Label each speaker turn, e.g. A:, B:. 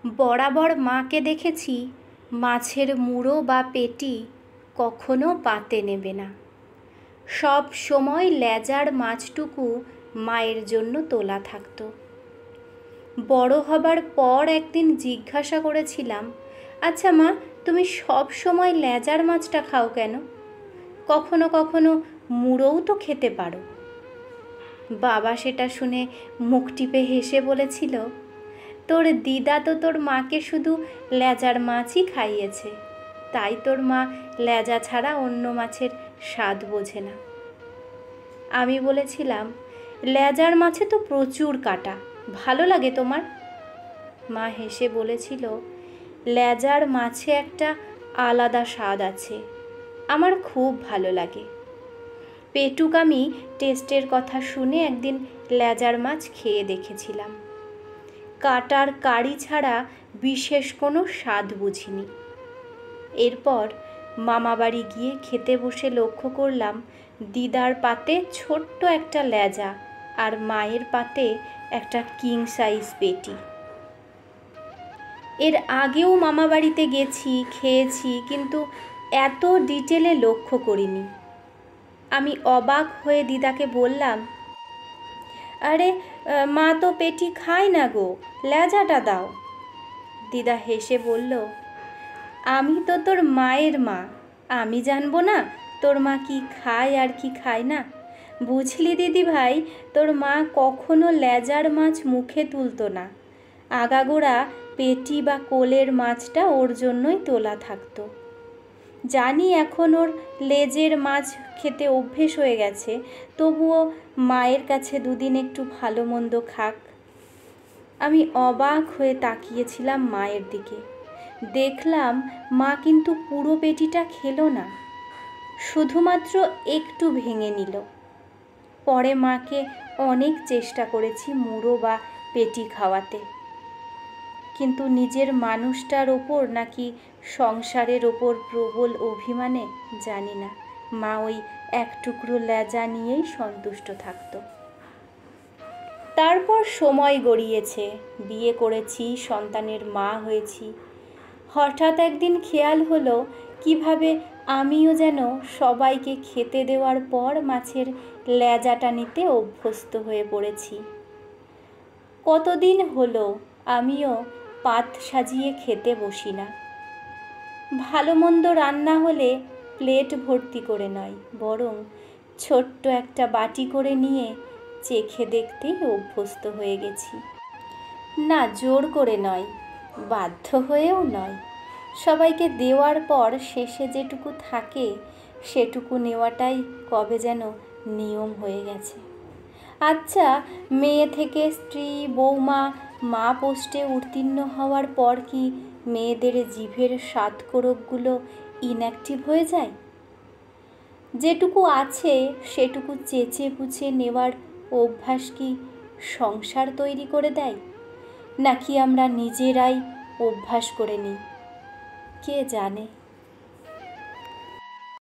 A: বরাবর মাকে দেখেছি মাছের মুড়ো বা পেটি কখনো পাতে নেবে না। সব সময় লেজার মাছটুকু মায়ের জন্য তোলা থাকতো। বড় হবার পর একদিন জিজ্ঞাসা করেছিলাম, আচ্ছা মা, তুমি সব সময় লেজার মাছটা খাও কেন? কখনো কখনো মুড়োও তো খেতে পারো। বাবা সেটা শুনে মুখ টিপে হেসে বলেছিল, তোর দিদা তো তোর মাকে শুধু লেজার মাছই খাইয়েছে, তাই তোর মা লেজা ছাড়া অন্য মাছের স্বাদ বোঝে না। আমি বলেছিলাম, লেজার মাছে তো প্রচুর কাঁটা, ভালো লাগে তোমার? মা হেসে বলেছিল, লেজার মাছে একটা আলাদা স্বাদ আছে, আমার খুব ভালো লাগে। পেটুক আমি টেস্টের কথা শুনে একদিন লেজার মাছ খেয়ে দেখেছিলাম। কাঁটার কারি ছাড়া বিশেষ কোনো স্বাদ বুঝিনি। এরপর মামাবাড়ি গিয়ে খেতে বসে লক্ষ্য করলাম দিদার পাতে ছোট্ট একটা লেজা আর মায়ের পাতে একটা কিং সাইজ পেটি। এর আগেও মামাবাড়িতে গেছি, খেয়েছি, কিন্তু এত ডিটেলে লক্ষ্য করিনি। আমি অবাক হয়ে দিদাকে বললাম, আরে মা তো পেটি খায় না গো, লেজাটা দাও। দিদা হেসে বলল, আমি তো তোর মায়ের মা, আমি জানবো না তোর মা কি খায় আর কি খায় না? বুঝলি দিদি ভাই, তোর মা কখনো লেজার মাছ মুখে তুলতো না, আগাগোড়া পেটি বা কোলের মাছটা ওর জন্যই তোলা থাকতো। জানি এখন ওর লেজের মাছ খেতে অভ্যেস হয়ে গেছে, তবুও মায়ের কাছে দুদিন একটু ভালো মন্দ খাক। আমি অবাক হয়ে তাকিয়েছিলাম মায়ের দিকে। দেখলাম মা কিন্তু পুরো পেটিটা খেলো না, শুধুমাত্র একটু ভেঙে নিল। পরে মাকে অনেক চেষ্টা করেছি মুড়ো বা পেটি খাওয়াতে, কিন্তু নিজের মানুষটার ওপর নাকি সংসারের ওপর প্রবল অভিমানে জানি না, মা ওই এক টুকরো লেজা নিয়েই সন্তুষ্ট থাকত। তারপর সময় গড়িয়েছে, বিয়ে করেছি, সন্তানের মা হয়েছি। হঠাৎ একদিন খেয়াল হলো কিভাবে আমিও যেন সবাইকে খেতে দেওয়ার পর মাছের লেজাটা নিতে অভ্যস্ত হয়ে পড়েছি। কতদিন হলো আমিও পাত সাজিয়ে খেতে বসি না। ভালো মন্দ রান্না হলে প্লেট ভর্তি করে নয়, বরং ছোট্ট একটা বাটি করে নিয়ে চেখে দেখতেই অভ্যস্ত হয়ে গেছি। না জোর করে নয়, বাধ্য হয়েও নয়, সবাইকে দেওয়ার পর শেষে যেটুকু থাকে সেটুকু নেওয়াটাই কবে যেন নিয়ম হয়ে গেছে। আচ্ছা, মেয়ে থেকে স্ত্রী, বৌমা, মা পোস্টে উত্তীর্ণ হওয়ার পর কি মেয়েদের জিভের স্বাদকোরকগুলো ইনঅ্যাক্টিভ হয়ে যায়? যেটুকু আছে সেটুকু চেঁচে পুচে নেওয়ার অভ্যাস কি সংসার তৈরি করে দেয়, নাকি আমরা নিজেরাই অভ্যাস করে নিই? কে জানে।